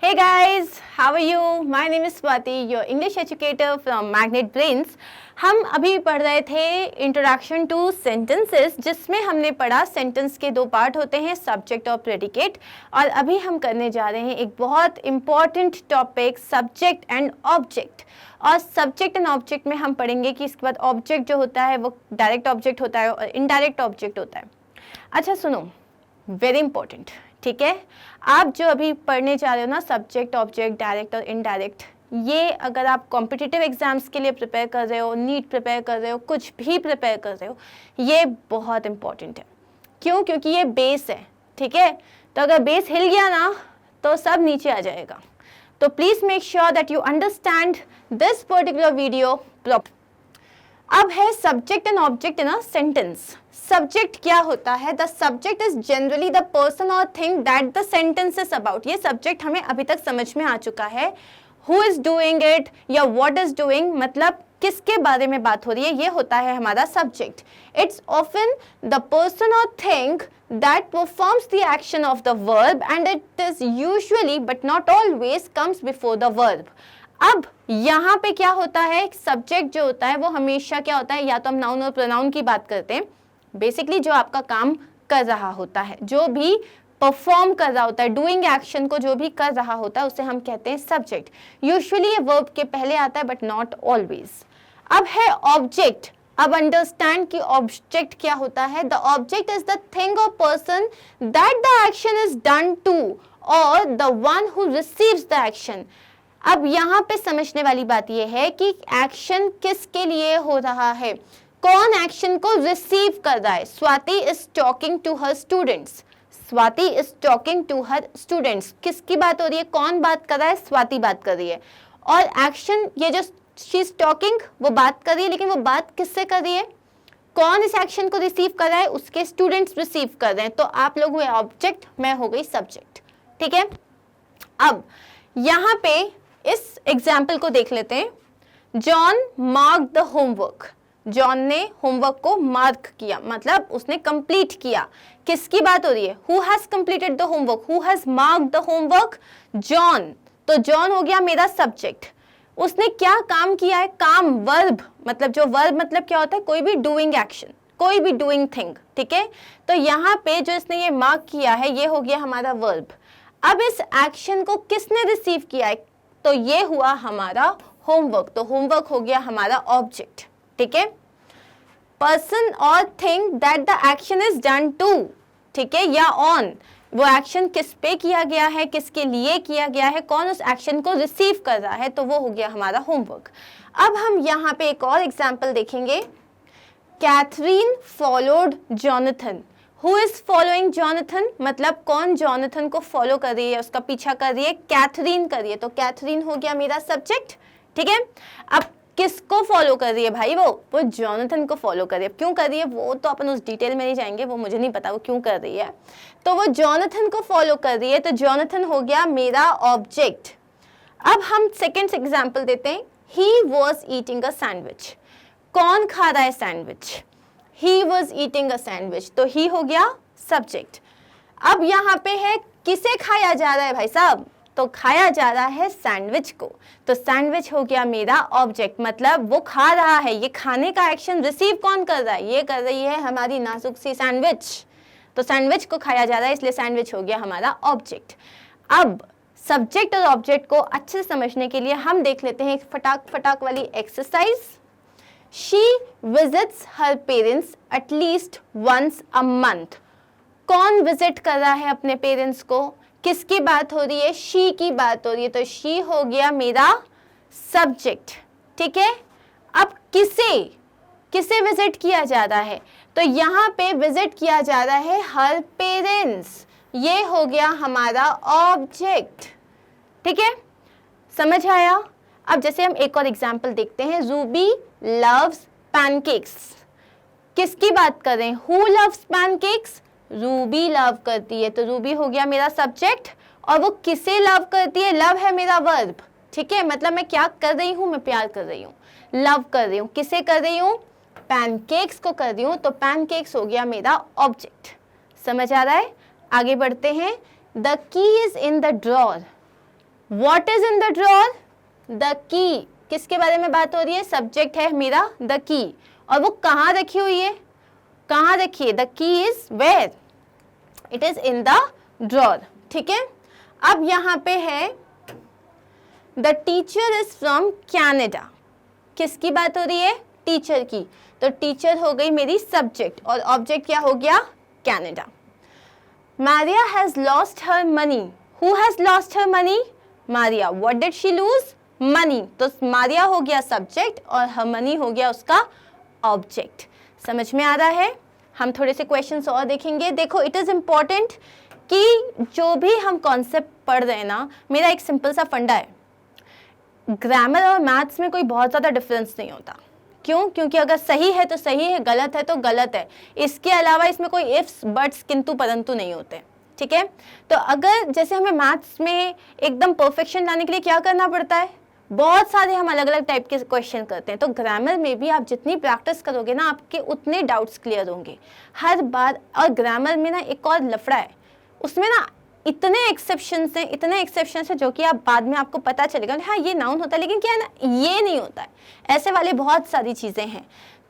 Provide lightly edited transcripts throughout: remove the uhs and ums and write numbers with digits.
Hey guys, how are you? My name is Swati, your English educator from Magnet Brains. हम अभी पढ़ रहे थे इंट्रोडक्शन टू सेंटेंसेस, जिसमें हमने पढ़ा सेंटेंस के दो पार्ट होते हैं, सब्जेक्ट और प्रेडिकेट। और अभी हम करने जा रहे हैं एक बहुत important topic, subject and object. और सब्जेक्ट एंड ऑब्जेक्ट में हम पढ़ेंगे कि इसके बाद ऑब्जेक्ट जो होता है वो डायरेक्ट ऑब्जेक्ट होता है और इनडायरेक्ट ऑब्जेक्ट होता है। अच्छा सुनो, वेरी इंपॉर्टेंट, ठीक है। आप जो अभी पढ़ने जा रहे हो ना, सब्जेक्ट, ऑब्जेक्ट, डायरेक्ट और इनडायरेक्ट, ये अगर आप कॉम्पिटिटिव एग्जाम्स के लिए प्रिपेयर कर रहे हो, नीट प्रिपेयर कर रहे हो, कुछ भी प्रिपेयर कर रहे हो, ये बहुत इंपॉर्टेंट है। क्यों? क्योंकि ये बेस है, ठीक है। तो अगर बेस हिल गया ना तो सब नीचे आ जाएगा। तो please make sure that you understand this particular video proper. अब है subject and object in a sentence. Subject क्या होता है? The subject is generally the person और thing that the sentence is about. ये सब्जेक्ट हमें अभी तक समझ में आ चुका है। हु इज डूइंग इट या व्हाट इज डूइंग, मतलब किसके बारे में बात हो रही है, ये होता है हमारा subject. It's often the person और thing that performs the action of the verb and it is usually but not always comes before the verb। अब यहाँ पे क्या होता है, सब्जेक्ट जो होता है वो हमेशा क्या होता है, या तो हम नाउन और प्रोनाउन की बात करते हैं, बेसिकली जो आपका काम कर रहा होता है, जो भी परफॉर्म कर रहा होता है, डूइंग एक्शन को जो भी कर रहा होता है, उसे हम कहते हैं सब्जेक्ट। यूजुअली ये वर्ब के पहले आता है बट नॉट ऑलवेज। अब है ऑब्जेक्ट। अब अंडरस्टैंड कि ऑब्जेक्ट क्या होता है। The object is the thing or person that the action is done to or the one who receives the action. अब यहाँ पे समझने वाली बात यह है कि एक्शन किसके लिए हो रहा है, कौन एक्शन को रिसीव कर रहा है। Swati is talking to her students. Swati is talking to her students. किसकी बात हो रही है, कौन बात कर रहा है? स्वाति बात कर रही है। और एक्शन, ये जो शी इज टॉकिंग, वो बात कर रही है, लेकिन वो बात किससे कर रही है, कौन इस एक्शन को रिसीव कर रहा है? उसके स्टूडेंट्स रिसीव कर रहे हैं। तो आप लोग हुए ऑब्जेक्ट, मैं हो गई सब्जेक्ट, ठीक है। अब यहाँ पे इस एग्जाम्पल को देख लेते हैं। John mark the homework. John ने होमवर्क को मार्क किया, मतलब उसने कंप्लीट किया। किसकी बात हो रही है? Who has completed the homework, who has mark the homework? John. तो जॉन हो गया मेरा सब्जेक्ट। उसने क्या काम किया है? काम, वर्ब, मतलब जो वर्ब मतलब क्या होता है, कोई भी डूइंग एक्शन, कोई भी डूइंग थिंग, ठीक है। तो यहाँ पे जो इसने ये मार्क किया है, ये हो गया हमारा वर्ब। अब इस एक्शन को किसने रिसीव किया है? तो ये हुआ हमारा होमवर्क। तो होमवर्क हो गया हमारा ऑब्जेक्ट, ठीक है। पर्सन और thing that the action is done to, ठीक है, या ऑन, वो एक्शन किस पे किया गया है, किसके लिए किया गया है, कौन उस एक्शन को रिसीव कर रहा है, तो वो हो गया हमारा होमवर्क। अब हम यहाँ पे एक और एग्जाम्पल देखेंगे। Catherine followed Jonathan. Who is following Jonathan, मतलब कौन जॉनथन को फॉलो कर रही है, उसका पीछा कर रही है? कैथरीन कर रही है। तो कैथरीन हो गया मेरा सब्जेक्ट, ठीक है। अब किसको फॉलो कर रही है भाई? वो जॉनथन को फॉलो कर रही है। क्यों कर रही है वो तो अपन उस डिटेल में नहीं जाएंगे, वो मुझे नहीं पता वो क्यों कर रही है। तो वो जॉनथन को फॉलो कर रही है, तो जॉनथन हो गया मेरा ऑब्जेक्ट। अब हम सेकेंड एग्जाम्पल देते हैं। He was eating a sandwich. कौन खा रहा है sandwich? He was eating a sandwich. तो ही हो गया सब्जेक्ट। अब यहाँ पे है किसे खाया जा रहा है भाई साहब? तो खाया जा रहा है सैंडविच को। तो सैंडविच हो गया मेरा ऑब्जेक्ट, मतलब वो खा रहा है। ये खाने का एक्शन रिसीव कौन कर रहा है? ये कर रही है हमारी नाजुक सी सैंडविच। तो सैंडविच को खाया जा रहा है, इसलिए सैंडविच हो गया हमारा ऑब्जेक्ट। अब सब्जेक्ट और ऑब्जेक्ट को अच्छे से समझने के लिए हम देख लेते हैं एक फटाक फटाक वाली exercise. She visits her parents at least once a month. कौन विजिट कर रहा है अपने पेरेंट्स को? किसकी बात हो रही है? शी की बात हो रही है। तो शी हो गया मेरा सब्जेक्ट, ठीक है। अब किसे विजिट किया जा रहा है? तो यहाँ पे विजिट किया जा रहा है हर पेरेंट्स। ये हो गया हमारा ऑब्जेक्ट, ठीक है। समझ आया? अब जैसे हम एक और एग्जाम्पल देखते हैं। Ruby loves pancakes. किसकी बात कर रहे हैं? Who loves pancakes? Ruby love करती है। तो रूबी हो गया मेरा सब्जेक्ट। और वो किसे लव करती है? लव है मेरा वर्ब, ठीक है। मतलब मैं क्या कर रही हूँ? मैं प्यार कर रही हूँ, लव कर रही हूँ। किसे कर रही हूँ? पैनकेक्स को कर रही हूँ। तो पैनकेक्स हो गया मेरा ऑब्जेक्ट। समझ आ रहा है? आगे बढ़ते हैं। The key is in the drawer. What is in the drawer? The key. किसके बारे में बात हो रही है? सब्जेक्ट है मेरा द की, और वो कहाँ रखी हुई है? कहाँ रखी है? The key is where? It is in the drawer. ठीक है, अब यहाँ पे है the teacher is from Canada. किसकी बात हो रही है? टीचर की। तो टीचर हो गई मेरी सब्जेक्ट, और ऑब्जेक्ट क्या हो गया? Canada. Maria has lost her money. Who has lost her money? Maria. What did she lose? Money. तो Maria हो गया सब्जेक्ट और her money हो गया उसका ऑब्जेक्ट। समझ में आ रहा है? हम थोड़े से क्वेश्चंस और देखेंगे। देखो, इट इज़ इम्पॉर्टेंट कि जो भी हम कॉन्सेप्ट पढ़ रहे हैं ना, मेरा एक सिंपल सा फंडा है, ग्रामर और मैथ्स में कोई बहुत ज़्यादा डिफरेंस नहीं होता। क्यों? क्योंकि अगर सही है तो सही है, गलत है तो गलत है। इसके अलावा इसमें कोई इफ्स बट्स किंतु परंतु नहीं होते। ठीक है, तो अगर जैसे हमें मैथ्स में एकदम परफेक्शन लाने के लिए क्या करना पड़ता है? बहुत सारे हम अलग अलग टाइप के क्वेश्चन करते हैं। तो ग्रामर में भी आप जितनी प्रैक्टिस करोगे ना, आपके उतने डाउट्स क्लियर होंगे हर बार। और ग्रामर में ना एक और लफड़ा है, उसमें ना इतने एक्सेप्शंस हैं, इतने एक्सेप्शंस हैं, जो कि आप बाद में आपको पता चलेगा हाँ ये नाउन होता है, लेकिन क्या है ना, ये नहीं होता है। ऐसे वाले बहुत सारी चीज़ें हैं।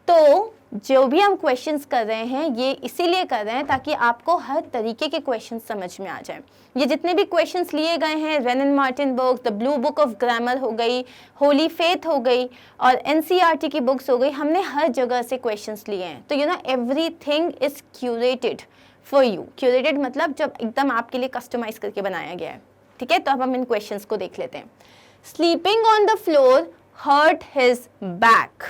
तो जो भी हम क्वेश्चंस कर रहे हैं, ये इसीलिए कर रहे हैं ताकि आपको हर तरीके के क्वेश्चंस समझ में आ जाए। ये जितने भी क्वेश्चंस लिए गए हैं, rain and Martin book, the blue book of grammar हो गई, होली फेथ हो गई, और एनसीईआरटी की बुक्स हो गई, हमने हर जगह से क्वेश्चंस लिए हैं। तो everything is curated for you. Curated मतलब जब एकदम आपके लिए कस्टमाइज करके बनाया गया है। ठीक है, तो अब हम इन क्वेश्चंस को देख लेते हैं। Sleeping on the floor hurt his back.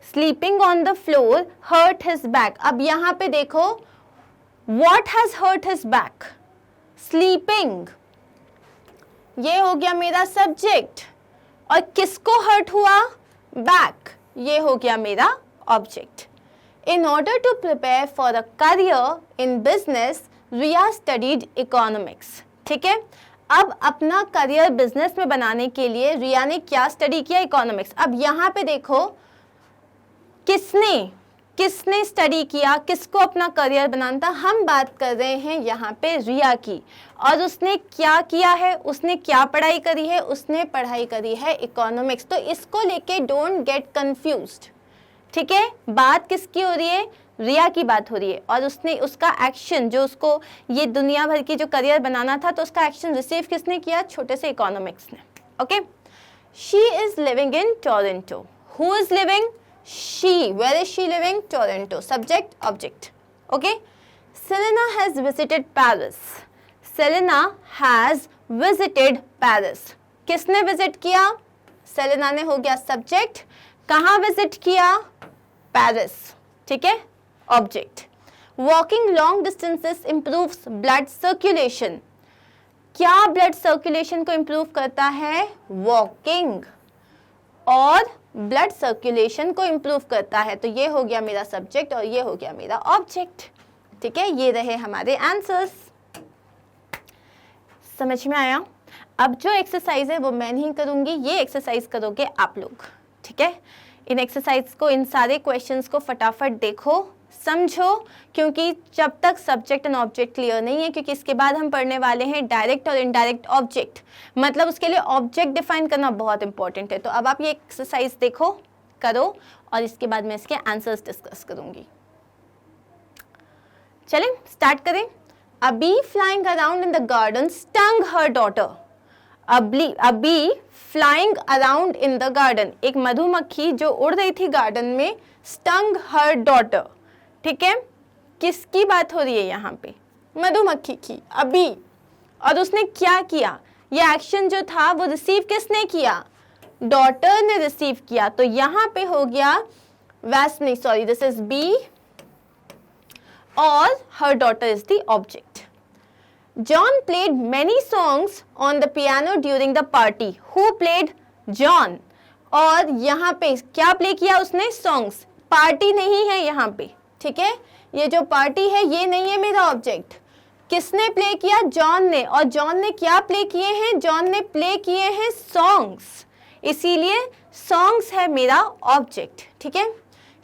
Sleeping on the floor hurt his back. अब यहाँ पे देखो, what has hurt his back? Sleeping, ये हो गया मेरा सब्जेक्ट, और किसको हर्ट हुआ? बैक, ये हो गया मेरा object. In order to prepare for a career in business, Riya studied economics. ठीक है, अब अपना करियर बिजनेस में बनाने के लिए रिया ने क्या स्टडी किया? इकोनॉमिक्स। अब यहाँ पे देखो, किसने स्टडी किया, किसको अपना करियर बनाना था? हम बात कर रहे हैं यहाँ पे रिया की, और उसने क्या किया है? उसने क्या पढ़ाई करी है? उसने पढ़ाई करी है इकोनॉमिक्स। तो इसको लेके डोंट गेट कंफ्यूज्ड। ठीक है, बात किसकी हो रही है? रिया की बात हो रही है, और उसने उसका एक्शन, जो उसको ये दुनिया भर की जो करियर बनाना था, तो उसका एक्शन रिसीव किसने किया? छोटे से इकोनॉमिक्स ने। Okay, she is living in Toronto. Who is living? She. Where is she living? Toronto. Subject object. Okay, Selena has visited Paris. Selena has visited Paris. किसने विजिट किया? सेलेना ने हो गया सब्जेक्ट। कहाँ विजिट किया? Paris. ठीक है, object. Walking long distances improves blood circulation. क्या ब्लड सर्कुलेशन को इंप्रूव करता है? वॉकिंग, और ब्लड सर्कुलेशन को इंप्रूव करता है। तो ये हो गया मेरा सब्जेक्ट और ये हो गया मेरा ऑब्जेक्ट। ठीक है, ये रहे हमारे आंसर्स। समझ में आया? अब जो एक्सरसाइज है वो मैं नहीं करूंगी, ये एक्सरसाइज करोगे आप लोग। ठीक है, इन एक्सरसाइज को, इन सारे क्वेश्चंस को फटाफट देखो, समझो, क्योंकि जब तक सब्जेक्ट एंड ऑब्जेक्ट क्लियर नहीं है, क्योंकि इसके बाद हम पढ़ने वाले हैं डायरेक्ट और इनडायरेक्ट ऑब्जेक्ट, मतलब उसके लिए ऑब्जेक्ट डिफाइन करना बहुत इंपॉर्टेंट है। तो अब आप ये एक्सरसाइज देखो, करो, और इसके बाद मैं इसके आंसर्स डिस्कस करूंगी। चलें स्टार्ट करें। A bee flying around in the garden stung her daughter. A bee flying around in the garden. एक मधुमक्खी जो उड़ रही थी गार्डन में, stung her daughter. ठीक है, किसकी बात हो रही है यहाँ पे? मधुमक्खी की, a bee। और उसने क्या किया? ये एक्शन जो था वो रिसीव किसने किया? डॉटर ने रिसीव किया। तो यहाँ पे हो गया नहीं, सॉरी, दिस इज बी और her daughter is the object. John played many songs on the piano during the party. Who played? John. और यहाँ पे क्या प्ले किया उसने? सॉन्ग्स। पार्टी नहीं है यहाँ पे, ठीक है, ये जो पार्टी है ये नहीं है मेरा ऑब्जेक्ट। किसने प्ले किया? जॉन ने। और जॉन ने क्या प्ले किए हैं? जॉन ने प्ले किए हैं सॉन्ग्स, इसीलिए सॉन्ग्स है मेरा ऑब्जेक्ट। ठीक है,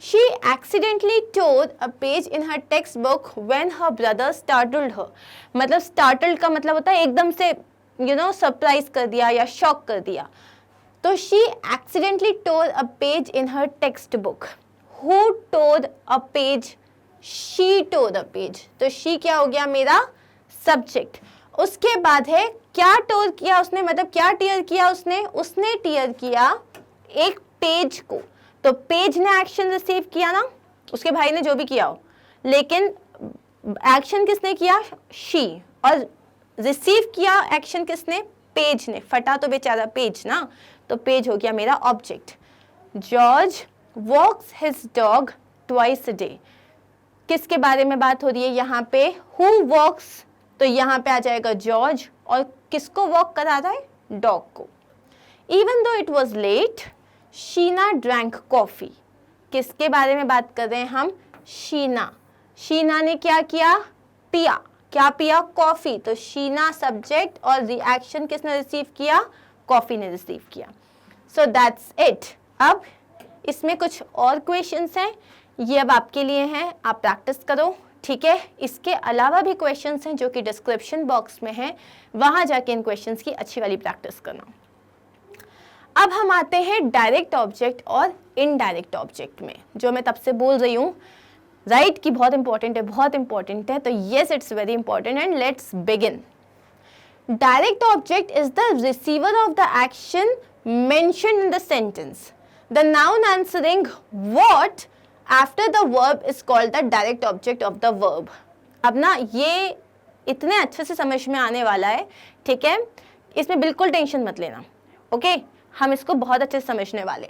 She accidentally tore a page in her textbook when her brother startled her. मतलब startled का मतलब होता है एकदम से सरप्राइज कर दिया या शॉक कर दिया। तो she accidentally tore a page in her textbook. Who tore a page? She tore a page. तो शी क्या हो गया मेरा सब्जेक्ट। उसके बाद है क्या टोर किया उसने, मतलब क्या टीयर किया उसने टीयर किया एक पेज को। तो पेज ने एक्शन रिसीव किया ना, उसके भाई ने जो भी किया हो, लेकिन एक्शन किसने किया? शी। और रिसीव किया एक्शन किसने? पेज ने। फटा तो बेचारा पेज ना, तो पेज हो गया मेरा object. George walks his dog twice a day. किसके बारे में बात हो रही है यहाँ पे? हु वॉक्स, तो यहाँ पे आ जाएगा जॉर्ज, और किसको वॉक करा रहा है? डॉग को। Even though it was late Sheena drank coffee. किसके बारे में बात कर रहे हैं हम? शीना। शीना ने क्या किया? पिया। क्या पिया? कॉफी। तो शीना सब्जेक्ट और रिएक्शन किसने रिसीव किया? कॉफी ने रिसीव किया। So that's it. अब इसमें कुछ और क्वेश्चंस हैं, ये अब आपके लिए हैं, आप प्रैक्टिस करो, ठीक है। इसके अलावा भी क्वेश्चंस हैं जो कि डिस्क्रिप्शन बॉक्स में हैं, वहां जाके इन क्वेश्चंस की अच्छी वाली प्रैक्टिस करना। अब हम आते हैं डायरेक्ट ऑब्जेक्ट और इनडायरेक्ट ऑब्जेक्ट में, जो मैं तब से बोल रही हूँ राइट कि बहुत इंपॉर्टेंट है, बहुत इंपॉर्टेंट है। तो yes, it's very important and let's begin. Direct object is the receiver of the action mentioned in the sentence. The noun answering what after the verb is called the direct object of the verb. अब ना ये इतने अच्छे से समझ में आने वाला है, ठीक है, इसमें बिल्कुल टेंशन मत लेना, ओके। हम इसको बहुत अच्छे से समझने वाले।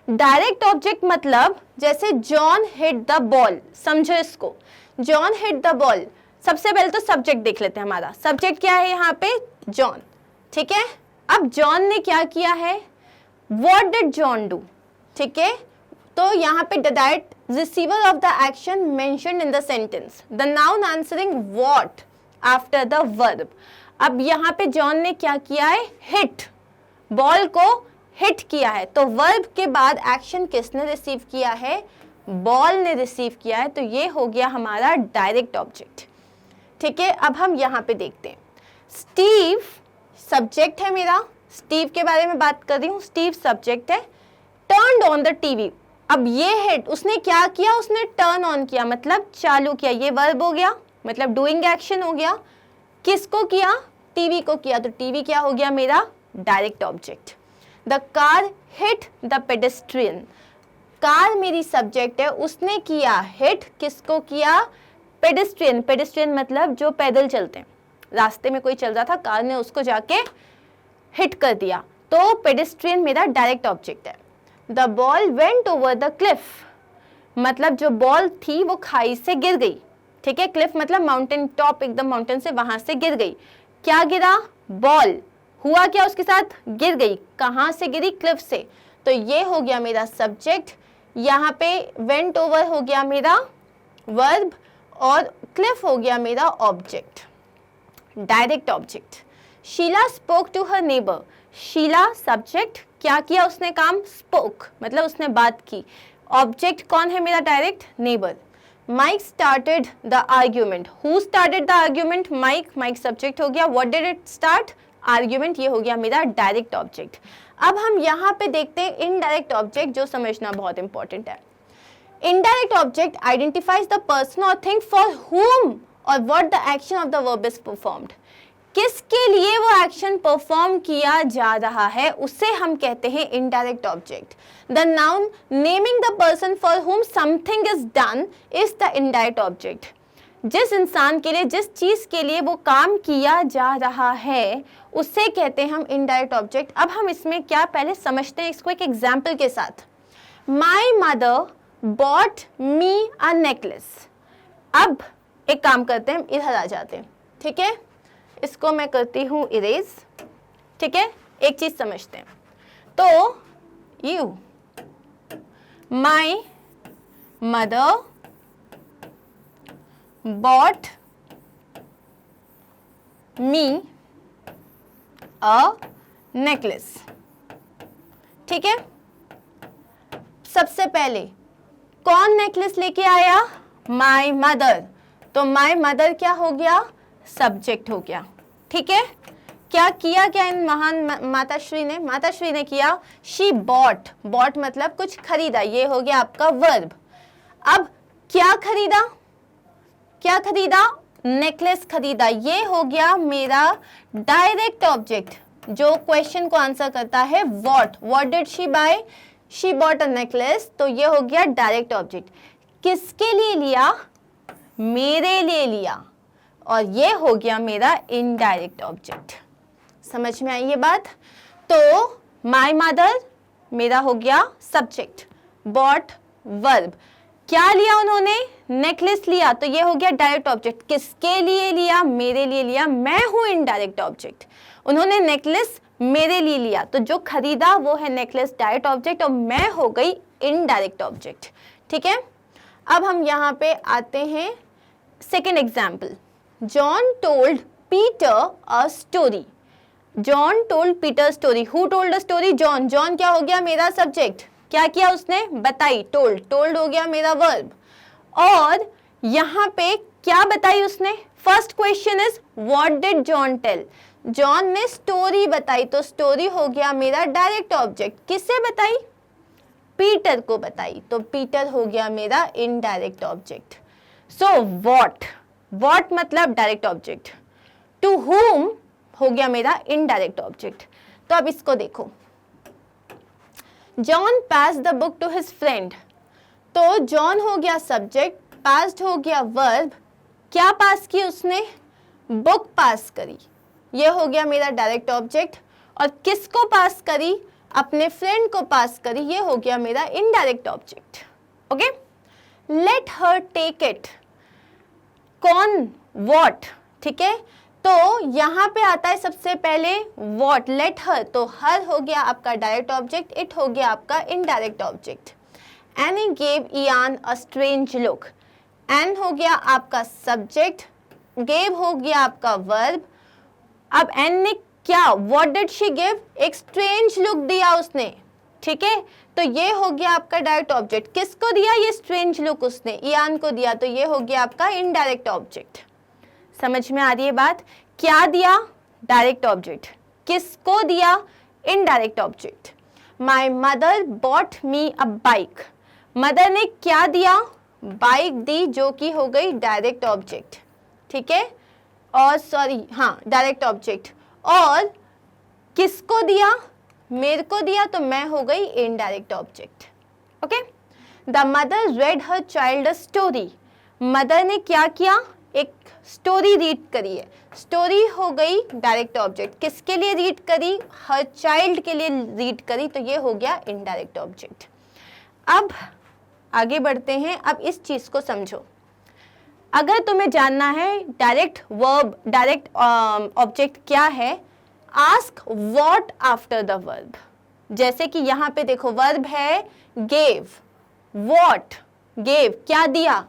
डायरेक्ट ऑब्जेक्ट मतलब जैसे जॉन हिट द बॉल, समझो इसको। जॉन हिट द बॉल, सबसे पहले तो सब्जेक्ट देख लेते हैं। हमारा सब्जेक्ट क्या है यहाँ पे? जॉन, ठीक है। अब जॉन ने क्या किया है? व्हाट डिड जॉन डू, ठीक है। तो यहाँ पे direct receiver of the action mentioned in the sentence, the noun answering what after the verb. अब यहाँ पे जॉन ने क्या किया है? हिट, बॉल को हिट किया है। तो वर्ब के बाद एक्शन किसने रिसीव किया है? बॉल ने रिसीव किया है। तो ये हो गया हमारा डायरेक्ट ऑब्जेक्ट, ठीक है। अब हम यहाँ पे देखते हैं। स्टीव सब्जेक्ट है मेरा, स्टीव के बारे में बात कर रही हूँ, स्टीव सब्जेक्ट है। टर्न्ड ऑन द टीवी, अब ये हिट, उसने क्या किया? उसने टर्न ऑन किया, मतलब चालू किया। ये वर्ब हो गया, मतलब डूइंग एक्शन हो गया। किसको किया? टीवी को किया। तो टीवी क्या हो गया मेरा? Direct object. The car hit the pedestrian, car मेरी सब्जेक्ट है, उसने किया हिट, किसको किया? पेडेस्ट्रियन। पेडेस्ट्रियन मतलब जो पैदल चलते हैं, रास्ते में कोई चल रहा था, कार ने उसको जाके हिट कर दिया। तो पेडेस्ट्रियन मेरा डायरेक्ट ऑब्जेक्ट है। The ball went over the Cliff, मतलब जो बॉल थी वो खाई से गिर गई, ठीक है। क्लिफ मतलब माउंटेन टॉप, एकदम माउंटेन से वहां से गिर गई। क्या गिरा? बॉल। हुआ क्या उसके साथ? गिर गई। कहां से गिरी? क्लिफ से। तो ये हो गया मेरा सब्जेक्ट, यहाँ पे वेंट ओवर हो गया मेरा वर्ब, और क्लिफ हो गया मेरा object, direct object. Sheela spoke to her neighbour, Sheela subject, क्या किया उसने काम? स्पोक, मतलब उसने बात की। ऑब्जेक्ट कौन है मेरा? Direct, neighbour. Mike started the argument, who started the argument? Mike, Mike subject हो गया। What did it start? Argument. ये हो गया मेरा डायरेक्ट ऑब्जेक्ट। अब हम यहाँ पे देखते हैं इनडायरेक्ट ऑब्जेक्ट, जो समझना बहुत इंपॉर्टेंट है। Indirect object identifies the person और थिंग फॉर whom और what the action of the verb is performed, किसके लिए वो एक्शन परफॉर्म किया जा रहा है, उसे हम कहते हैं indirect object. The noun naming the person for whom something is done is the indirect object। जिस इंसान के लिए, जिस चीज के लिए वो काम किया जा रहा है, उसे कहते हैं हम इनडायरेक्ट ऑब्जेक्ट। अब हम इसमें क्या पहले समझते हैं इसको एक एग्जाम्पल के साथ। My mother bot me a necklace. अब एक काम करते हैं, इधर आ जाते हैं, ठीक है। इसको मैं करती हूँ इरेज, ठीक है। एक चीज समझते हैं। तो you, my mother bought me a necklace, ठीक है। सबसे पहले कौन नेकलेस लेके आया? My mother. तो माई मदर क्या हो गया? सब्जेक्ट हो गया, ठीक है। क्या किया क्या इन महान माताश्री ने? माताश्री ने किया शी बॉट, बॉट मतलब कुछ खरीदा, ये हो गया आपका वर्ब। अब क्या खरीदा? क्या खरीदा? नेकलेस खरीदा, ये हो गया मेरा डायरेक्ट ऑब्जेक्ट जो क्वेश्चन को आंसर करता है what. What did she buy? She bought a necklace, तो ये हो गया डायरेक्ट ऑब्जेक्ट। किसके लिए लिया? मेरे लिए लिया, और ये हो गया मेरा इनडायरेक्ट ऑब्जेक्ट। समझ में आई ये बात? तो माय मदर मेरा हो गया सब्जेक्ट, बॉट वर्ब। क्या लिया उन्होंने? नेकलेस लिया, तो ये हो गया डायरेक्ट ऑब्जेक्ट। किसके लिए लिया? मेरे लिए लिया, मैं हूं इनडायरेक्ट ऑब्जेक्ट। उन्होंने नेकलेस मेरे लिए लिया, तो जो खरीदा वो है नेकलेस डायरेक्ट ऑब्जेक्ट, और मैं हो गई इनडायरेक्ट ऑब्जेक्ट। ठीक है, अब हम यहाँ पे आते हैं second example. John told Peter a story. John told Peter story. Who told a story? John. John क्या हो गया मेरा सब्जेक्ट। क्या किया उसने? बताई, टोल्ड। टोल्ड हो गया मेरा वर्ब। और यहाँ पे क्या बताई उसने? First question is what did John tell? John ने स्टोरी बताई, तो स्टोरी हो गया मेरा डायरेक्ट ऑब्जेक्ट। किससे बताई? पीटर को बताई, तो पीटर हो गया मेरा indirect object. So what, what मतलब डायरेक्ट ऑब्जेक्ट। टू whom हो गया मेरा इनडायरेक्ट ऑब्जेक्ट। तो अब इसको देखो, John pass the book to his friend, तो जॉन हो गया सब्जेक्ट, पास्ड हो गया वर्ब। क्या पास की उसने? बुक पास करी, ये हो गया मेरा डायरेक्ट ऑब्जेक्ट। और किसको पास करी? अपने फ्रेंड को पास करी, ये हो गया मेरा indirect object. Okay, let her take it. कौन? व्हाट। ठीक है, तो यहाँ पे आता है सबसे पहले व्हाट, लेट हर, तो हर हो गया आपका डायरेक्ट ऑब्जेक्ट, इट हो गया आपका indirect object. Annie gave Ian a strange look. एन हो गया आपका सब्जेक्ट, गेव हो गया आपका वर्ब। अब एन ने क्या? What did she give? एक स्ट्रेंज लुक दिया उसने। ठीक है, तो ये हो गया आपका डायरेक्ट ऑब्जेक्ट। किसको दिया ये स्ट्रेंज लुक? उसने इयान को दिया, तो ये हो गया आपका इनडायरेक्ट ऑब्जेक्ट। समझ में आ रही है बात? क्या दिया? Direct object. किसको दिया? Indirect object. My mother bot me a bike. Mother ने क्या दिया? बाइक दी, जो कि हो गई डायरेक्ट ऑब्जेक्ट। ठीक है, और सॉरी, हाँ डायरेक्ट ऑब्जेक्ट। और किसको दिया? मेरे को दिया, तो मैं हो गई indirect object. Okay, the mother red her child a story. Mother ने क्या किया? एक स्टोरी रीड करी है, स्टोरी हो गई डायरेक्ट ऑब्जेक्ट। किसके लिए रीड करी? हर चाइल्ड के लिए रीड करी, तो ये हो गया इनडायरेक्ट ऑब्जेक्ट। अब आगे बढ़ते हैं, अब इस चीज को समझो। अगर तुम्हें जानना है डायरेक्ट वर्ब, डायरेक्ट ऑब्जेक्ट क्या है, ask what after the verb. जैसे कि यहाँ पे देखो वर्ब है गेव, व्हाट, गेव क्या दिया?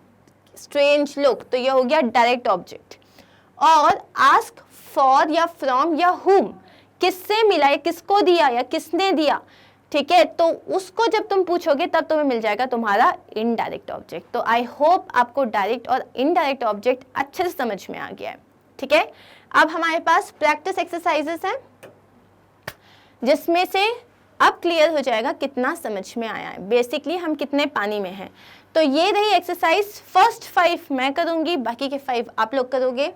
स्ट्रेंज लुक, तो ये हो गया डायरेक्ट ऑब्जेक्ट। और आस्क फॉर या फ्रॉम या हुम, किससे मिला या किसको दिया या किसने दिया। ठीक है, तो उसको जब तुम पूछोगे तब तुम्हें मिल जाएगा तुम्हारा इनडायरेक्ट ऑब्जेक्ट। तो आई होप आपको डायरेक्ट और इनडायरेक्ट ऑब्जेक्ट अच्छे से समझ में आ गया है। ठीक है, अब हमारे पास प्रैक्टिस एक्सरसाइजेस हैं, जिसमें से अब क्लियर हो जाएगा कितना समझ में आया है, बेसिकली हम कितने पानी में हैं। तो ये रही एक्सरसाइज, फर्स्ट 5 मैं करूंगी, बाकी के 5 आप लोग करोगे।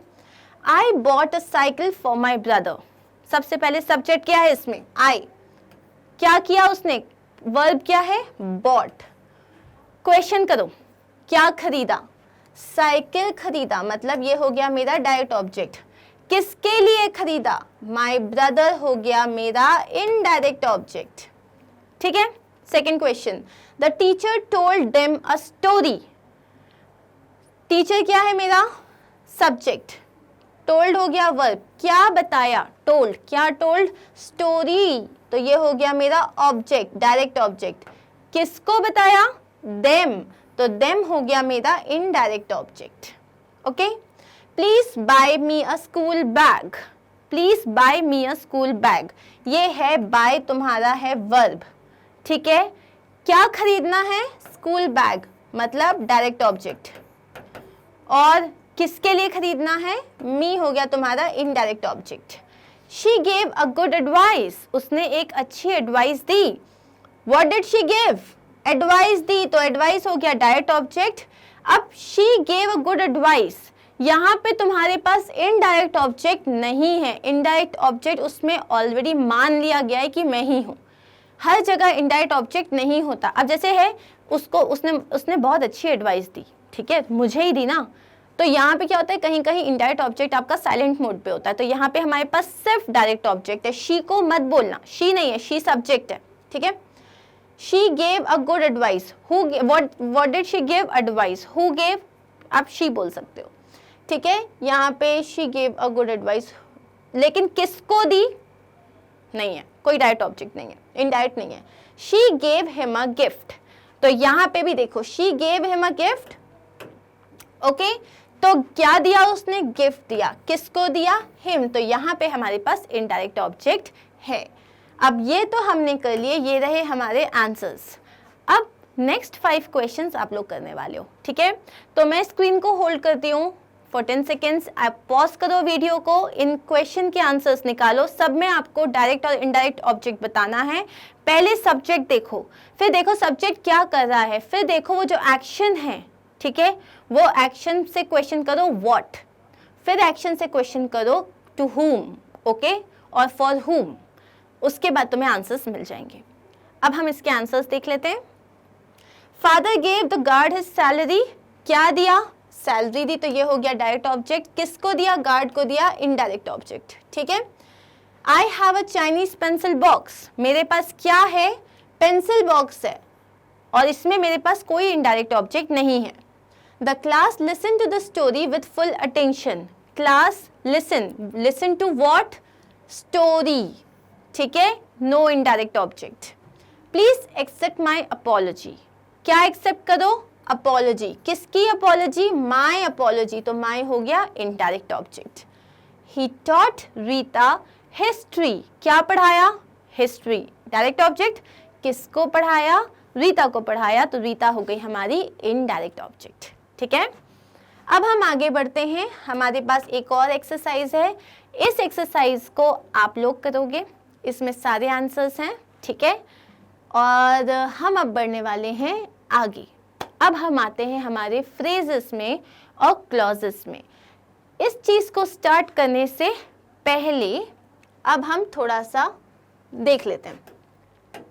I bought a cycle for my brother. सबसे पहले सब्जेक्ट क्या है इसमें? आई। क्या किया उसने? वर्ब क्या है? बॉट। क्वेश्चन करो, क्या खरीदा? साइकिल खरीदा, मतलब ये हो गया मेरा डायरेक्ट ऑब्जेक्ट। किसके लिए खरीदा? माय ब्रदर हो गया मेरा इनडायरेक्ट ऑब्जेक्ट। ठीक है, second question, the teacher told them a story. Teacher क्या है मेरा? सब्जेक्ट, टोल्ड हो गया वर्ब, क्या बताया? टोल्ड, क्या टोल्ड? स्टोरी, तो ये हो गया मेरा ऑब्जेक्ट, डायरेक्ट ऑब्जेक्ट। किसको बताया? देम, तो देम हो गया मेरा indirect object. Okay, please buy me a school bag. Please buy me a school bag, ये है बाय तुम्हारा है वर्ब। ठीक है, क्या खरीदना है? स्कूल बैग, मतलब डायरेक्ट ऑब्जेक्ट। और किसके लिए खरीदना है? मी हो गया तुम्हारा indirect object. She gave a good advice, उसने एक अच्छी एडवाइस दी। What did she give, advice दी, तो एडवाइस हो गया डायरेक्ट ऑब्जेक्ट। अब she gave a good advice, यहाँ पे तुम्हारे पास इनडायरेक्ट ऑब्जेक्ट नहीं है, इनडायरेक्ट ऑब्जेक्ट उसमें ऑलरेडी मान लिया गया है कि मैं ही हूँ। हर जगह इनडायरेक्ट ऑब्जेक्ट नहीं होता। अब जैसे है उसको उसने बहुत अच्छी एडवाइस दी, ठीक है, मुझे ही दी ना, तो यहाँ पे क्या होता है, कहीं कहीं इनडायरेक्ट ऑब्जेक्ट आपका साइलेंट मोड पे होता है, तो यहाँ पे हमारे पास सिर्फ डायरेक्ट ऑब्जेक्ट है। शी को मत बोलना, शी नहीं है, शी सब्जेक्ट है, ठीक है। She gave a good advice, who what did she give advice, who gave, आप शी बोल सकते हो, ठीक है। यहाँ पे she gave a good advice, लेकिन किसको दी, नहीं है, कोई डायरेक्ट ऑब्जेक्ट नहीं है, इनडायरेक्ट नहीं है। She gave him a gift, तो यहाँ पे भी देखो she gave him a gift, okay, तो क्या दिया उसने, गिफ्ट दिया, किसको दिया, हिम, तो यहाँ पे हमारे पास इनडायरेक्ट ऑब्जेक्ट है। अब ये तो हमने कर लिए, ये रहे हमारे आंसर्स। अब नेक्स्ट 5 क्वेश्चंस आप लोग करने वाले हो, ठीक है। तो मैं स्क्रीन को होल्ड करती हूँ फॉर 10 सेकेंड्स, आप पॉज करो वीडियो को, इन क्वेश्चन के आंसर्स निकालो। सब में आपको डायरेक्ट और इनडायरेक्ट ऑब्जेक्ट बताना है। पहले सब्जेक्ट देखो, फिर देखो सब्जेक्ट क्या कर रहा है, फिर देखो वो जो एक्शन है, ठीक है, वो एक्शन से क्वेश्चन करो व्हाट, फिर एक्शन से क्वेश्चन करो टू हुम, ओके, और फॉर हुम, उसके बाद तुम्हें आंसर्स मिल जाएंगे। अब हम इसके आंसर्स देख लेते हैं। Father gave the guard his salary, क्या दिया, सैलरी दी, तो ये हो गया डायरेक्ट ऑब्जेक्ट। किसको दिया, गार्ड को दिया, इनडायरेक्ट ऑब्जेक्ट, ठीक है। आई have a Chinese pencil box, मेरे पास क्या है, पेंसिल बॉक्स है, और इसमें मेरे पास कोई इनडायरेक्ट ऑब्जेक्ट नहीं है। The class listen to the story with full attention, class listen to what, story, ठीक है, no indirect object. Please accept my apology, क्या एक्सेप्ट करो, अपॉलॉजी, किसकी अपॉलॉजी, माई अपॉलॉजी, तो माई हो गया indirect object. He taught Rita history, क्या पढ़ाया, हिस्ट्री, डायरेक्ट ऑब्जेक्ट, किसको पढ़ाया, रीता को पढ़ाया, तो रीता हो गई हमारी इनडायरेक्ट ऑब्जेक्ट, ठीक है। अब हम आगे बढ़ते हैं, हमारे पास एक और एक्सरसाइज है, इस एक्सरसाइज को आप लोग करोगे, इसमें सारे आंसर्स हैं, ठीक है। और हम अब बढ़ने वाले हैं आगे। अब हम आते हैं हमारे फ्रेजेस में और क्लॉजेस में। इस चीज़ को स्टार्ट करने से पहले अब हम थोड़ा सा देख लेते हैं,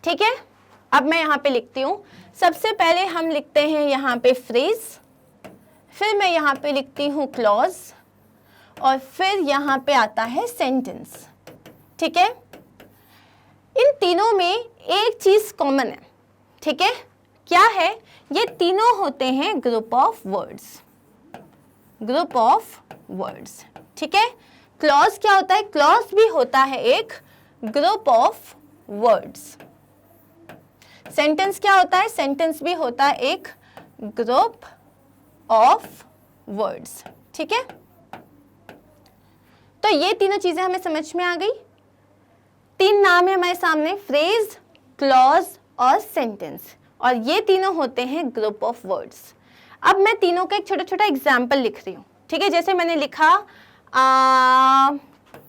ठीक है। अब मैं यहाँ पे लिखती हूँ, सबसे पहले हम लिखते हैं यहाँ पे फ्रेज, फिर मैं यहाँ पे लिखती हूँ क्लॉज, और फिर यहाँ पे आता है सेंटेंस, ठीक है। इन तीनों में एक चीज कॉमन है, ठीक है, क्या है, ये तीनों होते हैं group of words, group of words, ठीक है। क्लॉज क्या होता है, क्लॉज भी होता है एक ग्रुप ऑफ वर्ड्स। सेंटेंस क्या होता है, सेंटेंस भी होता है एक ग्रुप ऑफ वर्ड्स, ठीक है। तो ये तीनों चीजें हमें समझ में आ गई। 3 नाम है हमारे सामने, फ्रेज, क्लॉज और सेंटेंस, और ये तीनों होते हैं ग्रुप ऑफ वर्ड्स। अब मैं तीनों का एक छोटा छोटा एग्जाम्पल लिख रही हूँ, ठीक है। जैसे मैंने लिखा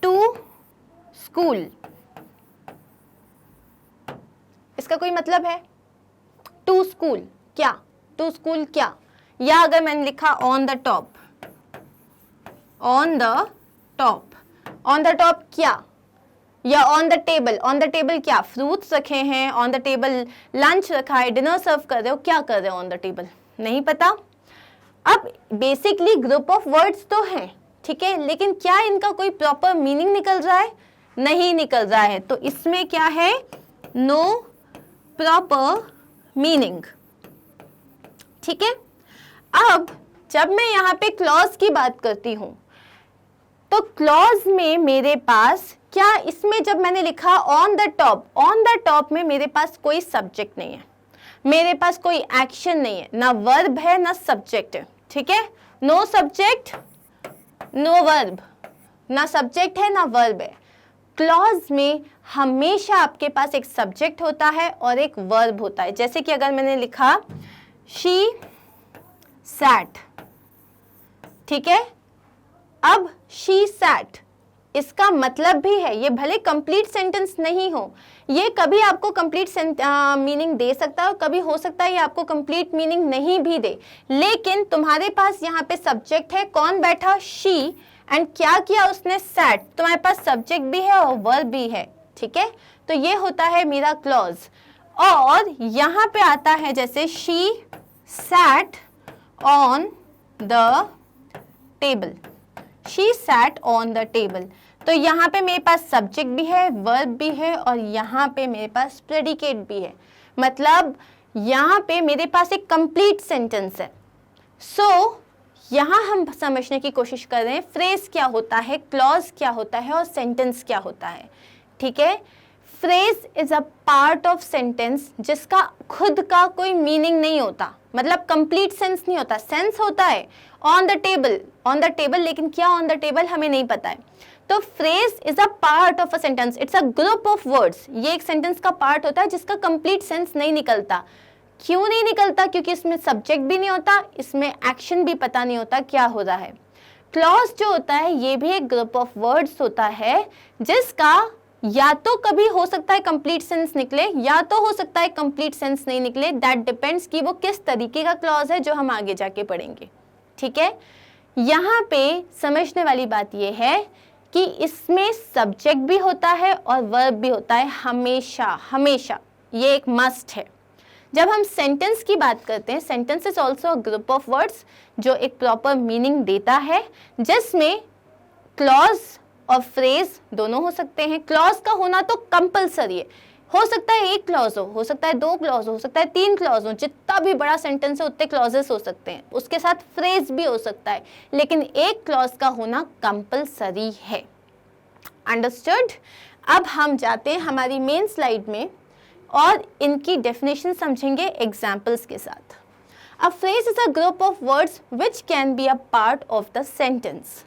टू स्कूल, इसका कोई मतलब है, टू स्कूल क्या, टू स्कूल क्या, या अगर मैंने लिखा on the top, on the top, on the top क्या, या ऑन द टेबल क्या, फ्रूट्स रखे हैं ऑन द टेबल, लंच रखा है, डिनर सर्व कर रहे हो, क्या कर रहे हो ऑन द टेबल, नहीं पता। अब बेसिकली ग्रुप ऑफ वर्ड्स तो हैं, ठीक है, लेकिन क्या इनका कोई प्रॉपर मीनिंग निकल रहा है, नहीं निकल रहा है, तो इसमें क्या है, नो प्रॉपर मीनिंग, ठीक है। अब जब मैं यहाँ पे क्लॉज की बात करती हूं, तो क्लॉज में मेरे पास क्या, इसमें जब मैंने लिखा ऑन द टॉप में मेरे पास कोई सब्जेक्ट नहीं है, मेरे पास कोई एक्शन नहीं है, ना वर्ब है ना सब्जेक्ट है, ठीक है। नो सब्जेक्ट नो वर्ब, ना सब्जेक्ट है ना वर्ब है। क्लॉज में हमेशा आपके पास एक सब्जेक्ट होता है और एक वर्ब होता है। जैसे कि अगर मैंने लिखा शी सैट, ठीक है, अब शी सैट इसका मतलब भी है, ये भले कंप्लीट सेंटेंस नहीं हो, ये कभी आपको कंप्लीट मीनिंग दे सकता है और कभी हो सकता है ये आपको कंप्लीट मीनिंग नहीं भी दे, लेकिन तुम्हारे पास यहाँ पे सब्जेक्ट है, कौन बैठा, शी, एंड क्या किया उसने, सैट, तुम्हारे पास सब्जेक्ट भी है और वर्ब भी है, ठीक है। तो ये होता है मेरा क्लॉज। और यहाँ पे आता है जैसे she sat on the table, she sat on the table. तो यहाँ पे मेरे पास सब्जेक्ट भी है, वर्ब भी है और यहाँ पे मेरे पास प्रेडिकेट भी है, मतलब यहाँ पे मेरे पास एक कंप्लीट सेंटेंस है। सो यहाँ हम समझने की कोशिश कर रहे हैं फ्रेज क्या होता है, क्लॉज क्या होता है और सेंटेंस क्या होता है, ठीक है। Phrase is a part of sentence जिसका खुद का कोई मीनिंग नहीं होता, मतलब कंप्लीट सेंस नहीं होता, सेंस होता है on the table, on the table, लेकिन क्या ऑन द टेबल हमें नहीं पता है। तो phrase is a part of a sentence, it's a group of words, ये एक सेंटेंस का पार्ट होता है जिसका कंप्लीट सेंस नहीं निकलता। क्यों नहीं निकलता? क्योंकि इसमें सब्जेक्ट भी नहीं होता, इसमें एक्शन भी पता नहीं होता क्या हो रहा है। क्लॉज जो होता है ये भी एक ग्रुप ऑफ वर्ड्स होता है जिसका या तो कभी हो सकता है कंप्लीट सेंस निकले या तो हो सकता है कंप्लीट सेंस नहीं निकले, दैट डिपेंड्स कि वो किस तरीके का क्लॉज है जो हम आगे जाके पढ़ेंगे, ठीक है। यहाँ पे समझने वाली बात ये है कि इसमें सब्जेक्ट भी होता है और वर्ब भी होता है, हमेशा हमेशा, ये एक मस्ट है। जब हम सेंटेंस की बात करते हैं, sentence is also a group of words जो एक प्रॉपर मीनिंग देता है, जिसमें क्लॉज और फ्रेज दोनों हो सकते हैं। क्लॉज का होना तो कंपलसरी है, हो सकता है एक क्लॉज हो सकता है दो क्लॉज हो सकता है तीन क्लॉज हो, जितना भी बड़ा सेंटेंस है उतने क्लॉजेस हो सकते हैं, उसके साथ फ्रेज भी हो सकता है, लेकिन एक क्लॉज का होना कंपलसरी है। अंडरस्टूड? अब हम जाते हैं हमारी मेन स्लाइड में और इनकी डेफिनेशन समझेंगे एग्जाम्पल्स के साथ। A phrase is a group of words which can be a part of the sentence.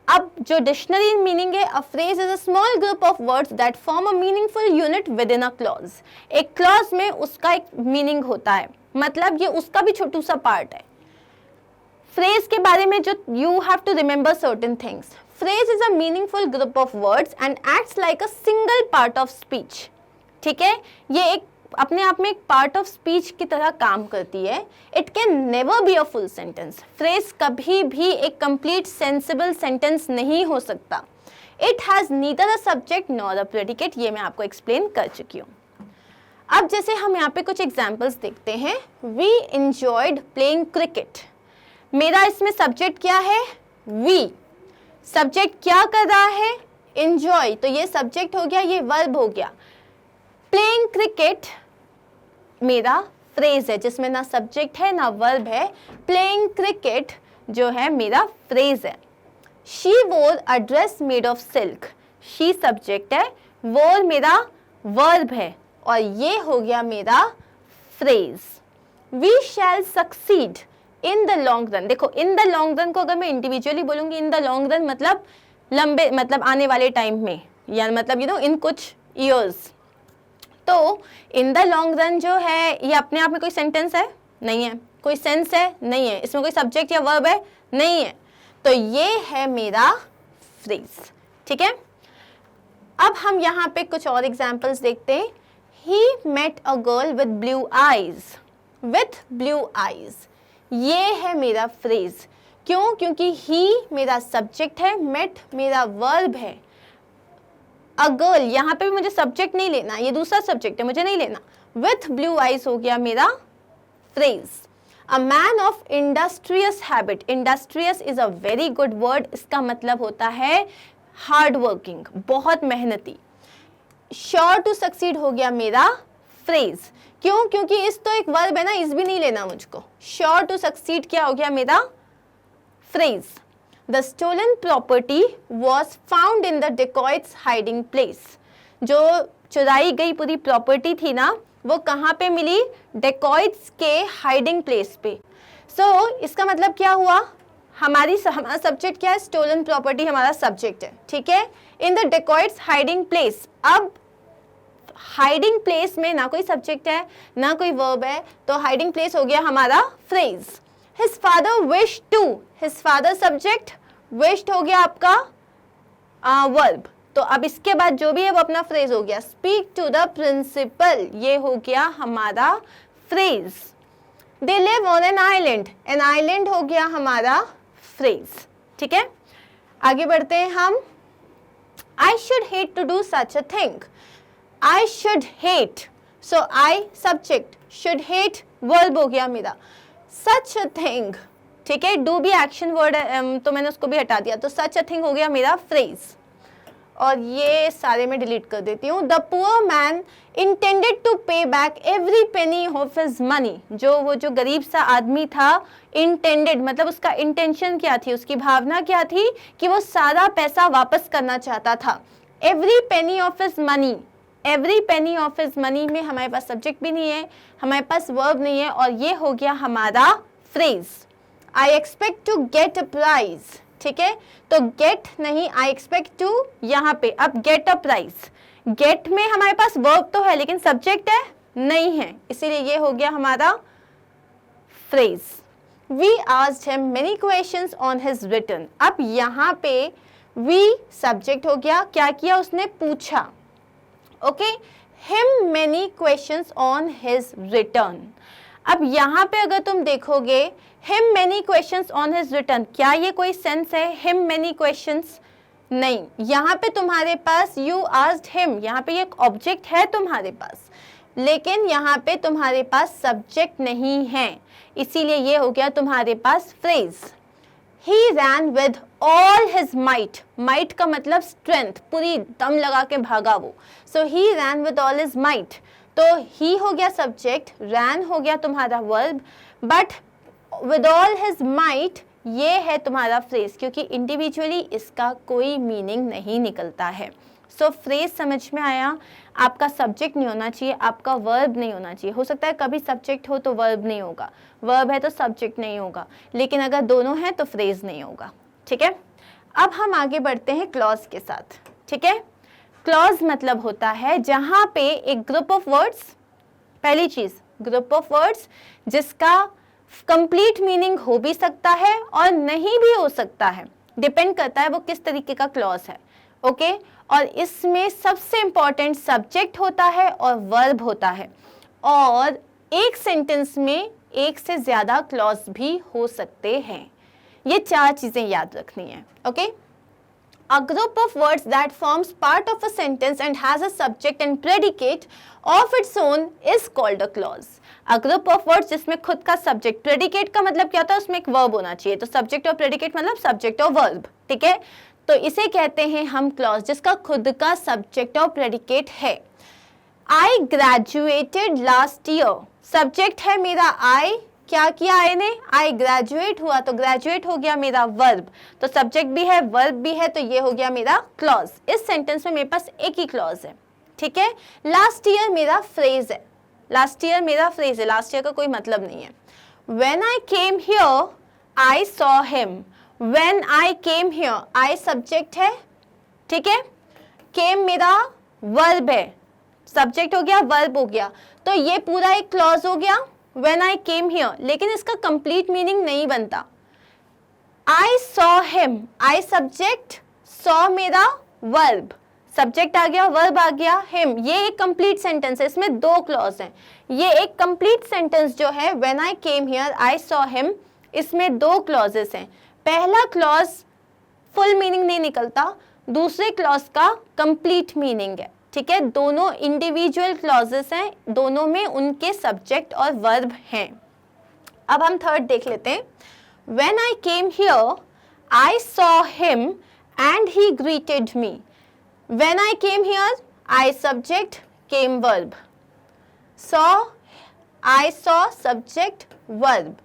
अब जो डिक्शनरी मीनिंग है, a phrase is a small group of words that form a meaningful unit with in a clause. एक clause में उसका एक meaning होता है, मतलब ये उसका भी छोटू सा पार्ट है। फ्रेज के बारे में जो you have to remember certain things. Phrase is a meaningful group of words and acts like a single part of speech, ठीक है। ये एक अपने आप में एक पार्ट ऑफ स्पीच की तरह काम करती है। It can never be a full sentence. Phrase कभी भी एक कंप्लीट सेंसिबल सेंटेंस नहीं हो सकता। It has neither a subject nor a predicate, ये मैं आपको एक्सप्लेन कर चुकी हूँ। अब जैसे हम यहाँ पे कुछ एग्जाम्पल्स देखते हैं। We enjoyed playing cricket. मेरा इसमें सब्जेक्ट क्या है? वी। सब्जेक्ट क्या कर रहा है? एंजॉय, तो ये सब्जेक्ट हो गया, ये वर्ब हो गया। प्लेइंग क्रिकेट मेरा फ्रेज है जिसमें ना सब्जेक्ट है ना वर्ब है। प्लेइंग क्रिकेट जो है मेरा फ्रेज है। शी वोर अ dress made of silk. She subject है, वोर मेरा वर्ब है और ये हो गया मेरा phrase. We shall succeed in the long run. देखो, इन द लॉन्ग रन को अगर मैं इंडिविजुअली बोलूंगी, इन द लॉन्ग रन मतलब लंबे, मतलब आने वाले टाइम में, या मतलब इन कुछ ईयर्स। तो इन द लॉन्ग रन जो है ये अपने आप में कोई सेंटेंस है? नहीं है। कोई सेंस है? नहीं है। इसमें कोई सब्जेक्ट या वर्ब है? नहीं है। तो ये है मेरा फ्रेज, ठीक है। अब हम यहाँ पे कुछ और एग्जाम्पल्स देखते हैं। He met a girl with blue eyes. With blue eyes, ये है मेरा फ्रेज। क्यों? क्योंकि ही मेरा सब्जेक्ट है, मेट मेरा वर्ब है। अ गर्ल, यहाँ पे भी मुझे सब्जेक्ट नहीं लेना, ये दूसरा सब्जेक्ट है, मुझे नहीं लेना। विथ ब्लू आईज हो गया मेरा phrase. A man of industrious habit. Industrious is a very good word, इसका मतलब होता है हार्ड वर्किंग, बहुत मेहनती। श्योर टू सक्सीड हो गया मेरा फ्रेज। क्यों? क्योंकि इस तो एक वर्ब है ना, इस भी नहीं लेना मुझको। श्योर टू सक्सीड क्या हो गया मेरा phrase. The stolen property was found in the dacoit's hiding place. जो चुराई गई पूरी प्रॉपर्टी थी ना, वो कहाँ पे मिली? डेकॉइट्स के हाइडिंग प्लेस पे। इसका मतलब क्या हुआ? हमारा सब्जेक्ट क्या है? स्टोलन प्रॉपर्टी हमारा सब्जेक्ट है, ठीक है। In the dacoits hiding place. अब हाइडिंग प्लेस में ना कोई सब्जेक्ट है ना कोई वर्ब है, तो हाइडिंग प्लेस हो गया हमारा phrase. His father wished to, his father subject, wished हो गया आपका वर्ब। तो अब इसके बाद जो भी है वो अपना फ्रेज हो गया। स्पीक टू द प्रिंसिपल, ये हो गया हमारा phrase. They live on an island हो गया हमारा फ्रेज। ठीक है, आगे बढ़ते हैं हम। I should hate to do such a thing, I should hate, so I subject, should hate verb हो गया मेरा, सच अ थिंग, ठीक है, डू भी एक्शन वर्ड है तो मैंने उसको भी हटा दिया, तो सच अ थिंग हो गया मेरा फ्रेज। और ये सारे मैं डिलीट कर देती हूँ। The poor man intended to pay back every penny of his money, वो जो गरीब सा आदमी था, इंटेंडेड मतलब उसका इंटेंशन क्या थी, उसकी भावना क्या थी कि वो सारा पैसा वापस करना चाहता था। Every penny of his money, every penny of his money में हमारे पास सब्जेक्ट भी नहीं है, हमारे पास वर्ब नहीं है, और ये हो गया हमारा phrase. I expect to get a prize, ठीक है, तो गेट नहीं, आई एक्सपेक्ट टू, यहाँ पे अब गेट अ प्राइज। गेट में हमारे पास वर्ब तो है लेकिन सब्जेक्ट है नहीं है, इसीलिए ये हो गया हमारा phrase. We asked him many questions on his return, अब यहाँ पे वी सब्जेक्ट हो गया, क्या किया उसने, पूछा। Okay, him many questions on his return. अब यहाँ पे अगर तुम देखोगे him many questions on his return, क्या ये कोई सेंस है हिम मेनी क्वेश्चंस? नहीं, यहाँ पे तुम्हारे पास यू आस्क्ड हिम, यहाँ पे एक ऑब्जेक्ट है तुम्हारे पास, लेकिन यहाँ पे तुम्हारे पास सब्जेक्ट नहीं है, इसीलिए ये हो गया तुम्हारे पास phrase. He ran with all his might, might का मतलब स्ट्रेंथ, पूरी दम लगा के भागा वो, so he ran with all his might, तो he हो गया सब्जेक्ट, ran हो गया तुम्हारा verb, but with all his might ये है तुम्हारा फ्रेज, क्योंकि इंडिविजुअली इसका कोई मीनिंग नहीं निकलता है। सो फ्रेज समझ में आया, आपका सब्जेक्ट नहीं होना चाहिए, आपका वर्ब नहीं होना चाहिए। हो सकता है कभी सब्जेक्ट हो तो वर्ब नहीं होगा, वर्ब है तो सब्जेक्ट नहीं होगा, लेकिन अगर दोनों हैं तो फ्रेज नहीं होगा। ठीक है, अब हम आगे बढ़ते हैं क्लॉज के साथ। ठीक है, क्लॉज मतलब होता है जहां पे एक ग्रुप ऑफ वर्ड्स, पहली चीज ग्रुप ऑफ वर्ड्स जिसका कंप्लीट मीनिंग हो भी सकता है और नहीं भी हो सकता है, डिपेंड करता है वो किस तरीके का क्लॉज है। ओके, और इसमें सबसे इंपॉर्टेंट सब्जेक्ट होता है और वर्ब होता है, और एक सेंटेंस में एक से ज्यादा क्लॉज भी हो सकते हैं। ये चार चीजें याद रखनी है। Okay, a group of words that forms part of a sentence and has a subject and predicate of its own is called a clause. A group of words जिसमें खुद का सब्जेक्ट, प्रेडिकेट का मतलब क्या होता है, उसमें एक वर्ब होना चाहिए, तो सब्जेक्ट और प्रेडिकेट मतलब सब्जेक्ट और वर्ब। ठीक है, तो इसे कहते हैं हम क्लॉज जिसका खुद का सब्जेक्ट और प्रेडिकेट है। I graduated last year, subject है मेरा I, क्या किया आई ने, आई ग्रेजुएट हुआ, तो ग्रेजुएट हो गया मेरा वर्ब, तो सब्जेक्ट भी है वर्ब भी है, तो ये हो गया मेरा क्लॉज। इस सेंटेंस में मेरे पास एक ही क्लॉज है। ठीक है, लास्ट ईयर मेरा फ्रेज है, लास्ट ईयर मेरा फ्रेज है, लास्ट ईयर का कोई मतलब नहीं है। When I came here I saw him, when I came here I subject है, ठीक है, केम मेरा वर्ब है, सब्जेक्ट हो गया वर्ब हो गया, तो ये पूरा एक क्लॉज हो गया When I came here, लेकिन इसका कंप्लीट मीनिंग नहीं बनता। I saw him, I subject, saw मेरा वर्ब, सब्जेक्ट आ गया वर्ब आ गया, him, ये एक कंप्लीट सेंटेंस है, इसमें दो क्लॉज हैं। ये एक कंप्लीट सेंटेंस जो है When I came here, I saw him, इसमें दो क्लॉजेस हैं। पहला क्लॉज फुल मीनिंग नहीं निकलता, दूसरे क्लॉज का कंप्लीट मीनिंग है। ठीक है, दोनों इंडिविजुअल क्लॉजेस हैं, दोनों में उनके सब्जेक्ट और वर्ब हैं। अब हम थर्ड देख लेते हैं। When I came here, I saw him and he greeted me. When I came here, I subject, came verb. Saw, I saw subject, verb.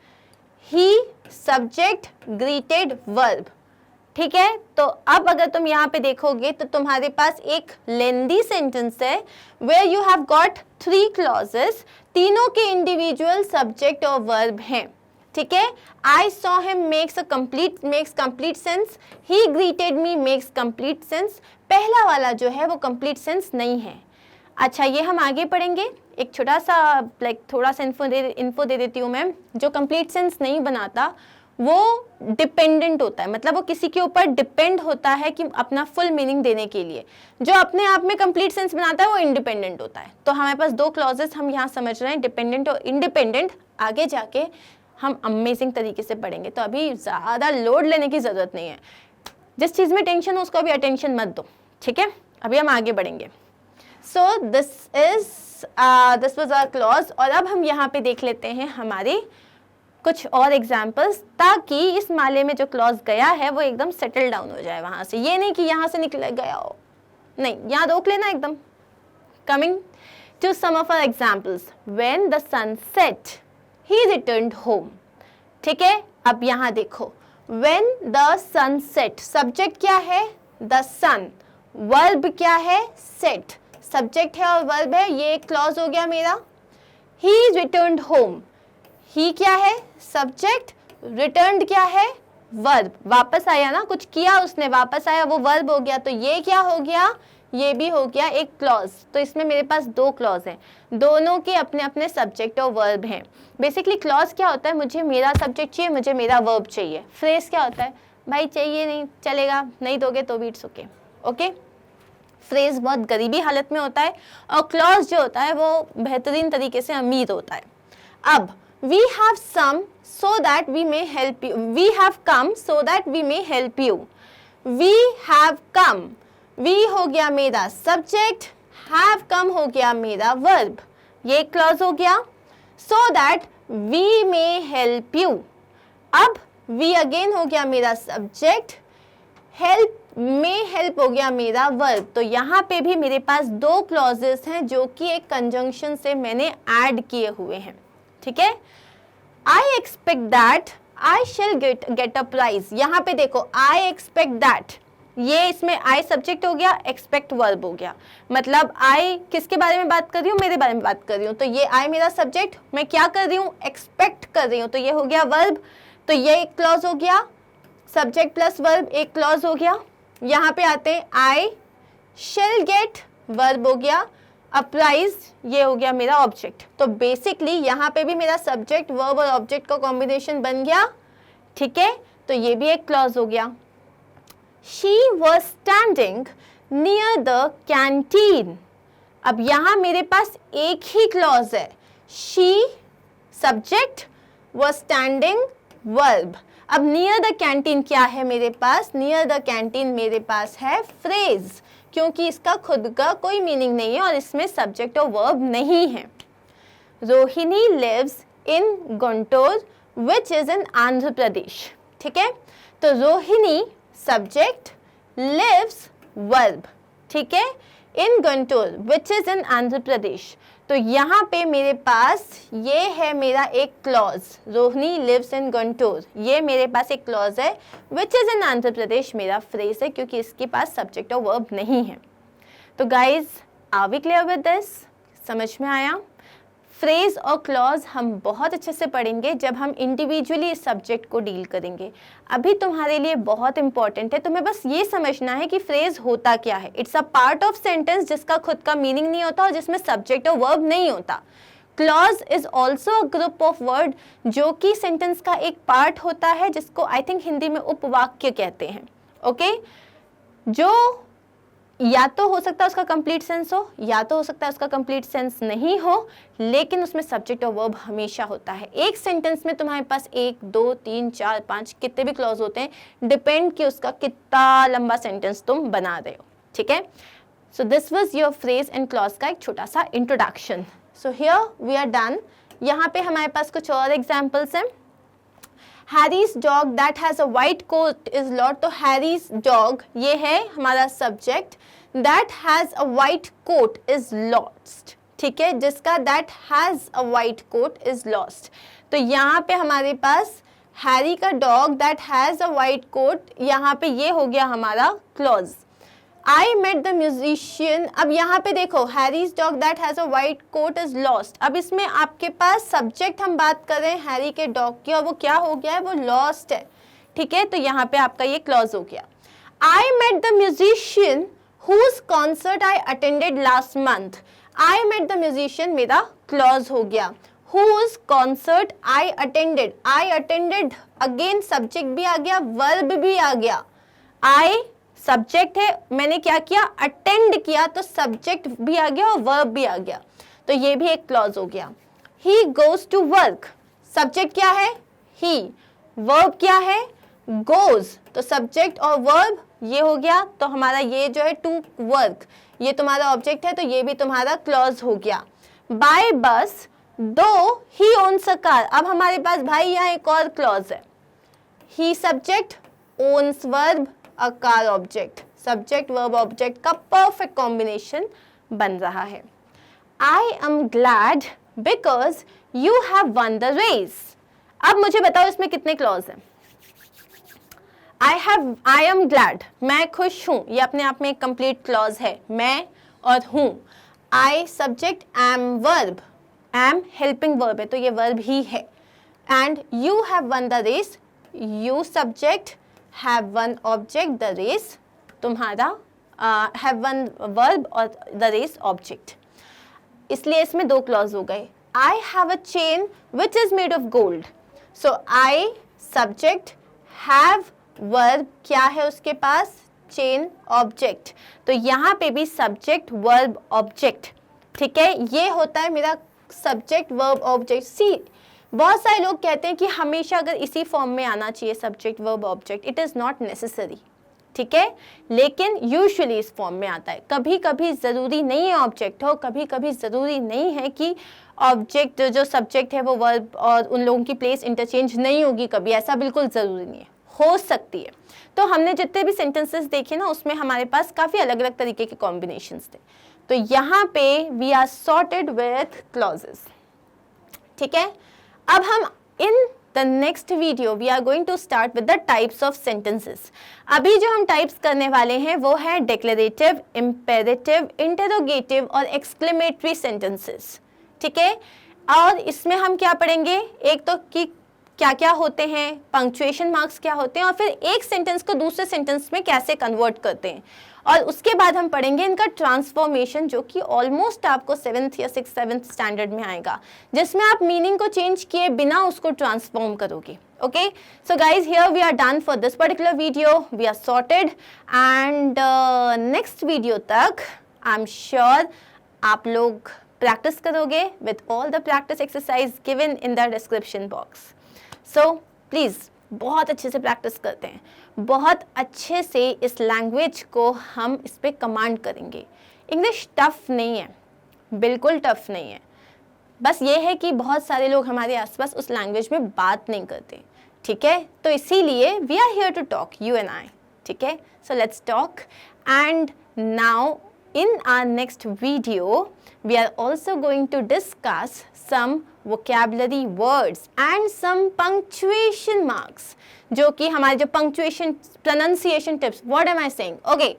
He subject, greeted, verb. ठीक है, तो अब अगर तुम यहाँ पे देखोगे तो तुम्हारे पास एक लेंदी सेंटेंस है where you have got 3 clauses, तीनों के इंडिविजुअल सब्जेक्ट और वर्ब हैं। ठीक है, I saw him makes complete sense, he greeted me makes complete sense, पहला वाला जो है वो complete sense नहीं है। अच्छा, ये हम आगे पढ़ेंगे, एक छोटा सा थोड़ा सा इन्फो दे देती हूँ मैं। जो complete sense नहीं बनाता वो डिपेंडेंट होता है, मतलब वो किसी के ऊपर डिपेंड होता है कि अपना फुल मीनिंग देने के लिए। जो अपने आप में कंप्लीट सेंस बनाता है वो इंडिपेंडेंट होता है। तो हमारे पास दो क्लॉजेस हम यहाँ समझ रहे हैं, डिपेंडेंट और इंडिपेंडेंट। आगे जाके हम अमेजिंग तरीके से पढ़ेंगे, तो अभी ज़्यादा लोड लेने की ज़रूरत नहीं है। जिस चीज़ में टेंशन हो उसको अभी अटेंशन मत दो, ठीक है। अभी हम आगे बढ़ेंगे। So this was our clause. और अब हम यहाँ पे देख लेते हैं हमारे कुछ और एग्जाम्पल्स, ताकि इस माले में जो क्लॉज गया है वो एकदम सेटल डाउन हो जाए वहाँ से। ये नहीं कि यहाँ से निकल गया हो, नहीं, यहाँ रोक लेना एकदम। Coming to some of our examples, when the sun set he returned home. ठीक है, अब यहाँ देखो, when the sun set, subject क्या है? The sun. वर्ब क्या है? सेट। सब्जेक्ट है और वर्ब है, ये एक क्लॉज हो गया मेरा। ही रिटर्न्ड होम, ही क्या है? सब्जेक्ट। रिटर्न्ड क्या है? वर्ब। वापस आया ना, कुछ किया उसने, वापस आया, वो वर्ब हो गया। तो ये क्या हो गया? ये भी हो गया एक क्लॉज। तो इसमें मेरे पास दो क्लॉज हैं, दोनों के अपने अपने सब्जेक्ट और वर्ब हैं। बेसिकली क्लॉज क्या होता है? मुझे मेरा सब्जेक्ट चाहिए, मुझे मेरा वर्ब चाहिए। फ्रेज क्या होता है? भाई चाहिए नहीं चलेगा, नहीं दोगे तो भी इट्स ओके। ओके, फ्रेज बहुत गरीबी हालत में होता है, और क्लॉज जो होता है वो बेहतरीन तरीके से अमीर होता है। अब we have some so that we may help you, we have come so that we may help you, we have come, we हो गया मेरा सब्जेक्ट, have come हो गया मेरा वर्ब, ये क्लॉज हो गया। so that we may help you, अब we अगेन हो गया मेरा सब्जेक्ट, help में हेल्प हो गया मेरा वर्ब। तो यहाँ पे भी मेरे पास दो क्लॉजेस हैं जो कि एक कंजंक्शन से मैंने ऐड किए हुए हैं। ठीक है, I expect that I shall get a prize. यहाँ पे देखो, आई एक्सपेक्ट दैट, ये इसमें आई सब्जेक्ट हो गया, एक्सपेक्ट वर्ब हो गया। मतलब आई किसके बारे में बात कर रही हूँ? मेरे बारे में बात कर रही हूँ। तो ये आई मेरा सब्जेक्ट, मैं क्या कर रही हूँ? एक्सपेक्ट कर रही हूँ, तो ये हो गया वर्ब। तो ये एक क्लॉज हो गया, सब्जेक्ट प्लस वर्ब एक क्लॉज हो गया। यहाँ पे आते हैं, आई शेल गेट वर्ब हो गया, अ प्राइज ये हो गया मेरा ऑब्जेक्ट। तो बेसिकली यहाँ पे भी मेरा सब्जेक्ट वर्ब और ऑब्जेक्ट का कॉम्बिनेशन बन गया। ठीक है, तो ये भी एक क्लॉज हो गया। She was standing near the canteen. अब यहाँ मेरे पास एक ही क्लॉज है, she subject, was standing verb. अब नियर द कैंटीन क्या है मेरे पास? नियर द कैंटीन मेरे पास है फ्रेज, क्योंकि इसका खुद का कोई मीनिंग नहीं है और इसमें सब्जेक्ट और वर्ब नहीं है। Rohini lives in Guntur which is in Andhra Pradesh. ठीक है, तो रोहिणी सब्जेक्ट, लिव्स वर्ब। ठीक है, in Guntur which is in Andhra Pradesh. तो यहाँ पे मेरे पास ये है मेरा एक clause, Rohini lives in Guntur, ये मेरे पास एक क्लॉज है। विच इज इन आंध्र प्रदेश मेरा फ्रेज है, क्योंकि इसके पास सब्जेक्ट और वर्ब नहीं है। तो guys, are we clear with this? समझ में आया? फ्रेज और क्लॉज हम बहुत अच्छे से पढ़ेंगे जब हम इंडिविजुअली इस सब्जेक्ट को डील करेंगे। अभी तुम्हारे लिए बहुत इंपॉर्टेंट है, तुम्हें बस ये समझना है कि फ्रेज होता क्या है। It's a part of sentence जिसका खुद का मीनिंग नहीं होता और जिसमें सब्जेक्ट और वर्ब नहीं होता। Clause is also a group of word जो कि सेंटेंस का एक पार्ट होता है, जिसको आई थिंक हिंदी में उपवाक्य कहते हैं। ओके, जो या तो हो सकता है उसका कंप्लीट सेंस हो, या तो हो सकता है उसका कंप्लीट सेंस नहीं हो, लेकिन उसमें सब्जेक्ट और वर्ब हमेशा होता है। एक सेंटेंस में तुम्हारे पास 1, 2, 3, 4, 5 कितने भी क्लॉज होते हैं, डिपेंड कि उसका कितना लंबा सेंटेंस तुम बना रहे हो। ठीक है, so this was your phrase and clause का एक छोटा सा introduction. So here we are done. यहाँ पे हमारे पास कुछ और एग्जाम्पल्स हैं। Harry's dog that has a white coat is lost. तो हैरीज डॉग ये है हमारा subject, that has a white coat is lost. ठीक है, जिसका that has a white coat is lost. तो यहाँ पे हमारे पास हैरी का dog that has a white coat, यहाँ पे ये हो गया हमारा clause. I met the musician. अब यहाँ पे देखो, Harry's dog that has a white coat is lost. अब इसमें आपके पास सब्जेक्ट हम बात कर रहे हैं हैरी के डॉग की, और वो क्या हो गया है? वो लॉस्ट है। ठीक है, तो यहाँ पे आपका ये क्लॉज हो गया। I met the musician whose concert I attended last month। I met the musician मेरा क्लॉज हो गया। whose concert I attended. I attended, again subject भी आ गया, वर्ब भी आ गया. I सब्जेक्ट है, मैंने क्या किया, अटेंड किया, तो सब्जेक्ट भी आ गया और वर्ब भी आ गया, तो ये भी एक क्लॉज हो गया. He goes to work. Subject क्या है, he. वर्ब क्या है, goes. तो सब्जेक्ट और वर्ब ये हो गया, तो हमारा ये जो है टू वर्क, ये तुम्हारा ऑब्जेक्ट है, तो ये भी तुम्हारा क्लॉज हो गया. बाय बस, दो ही ओन्स अ कार. अब हमारे पास भाई यहाँ एक और क्लॉज है. He subject, owns verb, a car object. Subject verb object का परफेक्ट कॉम्बिनेशन बन रहा है. I am glad because you have won the race. अब मुझे बताओ इसमें कितने क्लॉज हैं. आई एम ग्लैड, मैं खुश हूं, ये अपने आप में एक कंप्लीट क्लॉज है, मैं और हूं. I subject, am verb, am helping verb है, तो ये वर्ब ही है. And you have won the race, you subject, have won object, the race तुम्हारा हैव वन वर्ब और द रेस ऑब्जेक्ट. इसलिए इसमें दो क्लॉज हो गए. I have a chain which is made of gold. So I subject, have verb क्या है उसके पास, चेन ऑब्जेक्ट. तो यहाँ पे भी सब्जेक्ट वर्ब ऑब्जेक्ट. ठीक है, ये होता है मेरा सब्जेक्ट वर्ब ऑब्जेक्ट. सी, बहुत सारे लोग कहते हैं कि हमेशा अगर इसी फॉर्म में आना चाहिए subject verb object. It is not necessary. ठीक है, लेकिन यूजुअली इस फॉर्म में आता है. कभी कभी ज़रूरी नहीं है ऑब्जेक्ट हो, कभी कभी ज़रूरी नहीं है कि ऑब्जेक्ट जो सब्जेक्ट है वो वर्ब और उन लोगों की प्लेस इंटरचेंज नहीं होगी कभी, ऐसा बिल्कुल ज़रूरी नहीं है, हो सकती है. तो हमने जितने भी सेंटेंसेस देखे ना उसमें हमारे पास काफ़ी अलग अलग तरीके के कॉम्बिनेशंस थे. तो यहाँ पे we are sorted with clauses. ठीक है, अब हम in the next video we are going to start with the types of sentences. अभी जो हम टाइप्स करने वाले हैं वो है डिक्लेरेटिव, इम्पेरेटिव, इंटरोगेटिव और एक्सक्लेमेटरी सेंटेंसेस. ठीक है, और इसमें हम क्या पढ़ेंगे, एक तो कि क्या क्या होते हैं, पंक्चुएशन मार्क्स क्या होते हैं, और फिर एक सेंटेंस को दूसरे सेंटेंस में कैसे कन्वर्ट करते हैं. और उसके बाद हम पढ़ेंगे इनका ट्रांसफॉर्मेशन, जो कि ऑलमोस्ट आपको 7th या 6th 7th स्टैंडर्ड में आएगा, जिसमें आप मीनिंग को चेंज किए बिना उसको ट्रांसफॉर्म करोगे. Okay, so guys, here we are done for this particular video. We are sorted and next video तक आई एम श्योर आप लोग प्रैक्टिस करोगे with all the practice exercise given in the description box. So please बहुत अच्छे से practice करते हैं, बहुत अच्छे से इस लैंग्वेज को हम इस पर कमांड करेंगे. इंग्लिश टफ़ नहीं है, बिल्कुल टफ़ नहीं है. बस ये है कि बहुत सारे लोग हमारे आसपास उस लैंग्वेज में बात नहीं करते. ठीक है, तो इसीलिए we are here to talk, you and I. ठीक है, so let's talk. And now in our next video we are also going to discuss some vocabulary words and some punctuation marks, जो कि हमारे जो punctuation pronunciation tips, what am I saying, okay,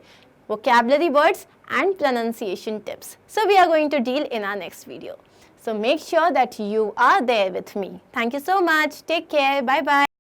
vocabulary words and pronunciation tips. So we are going to deal in our next video. So make sure that you are there with me. Thank you so much. Take care. Bye bye.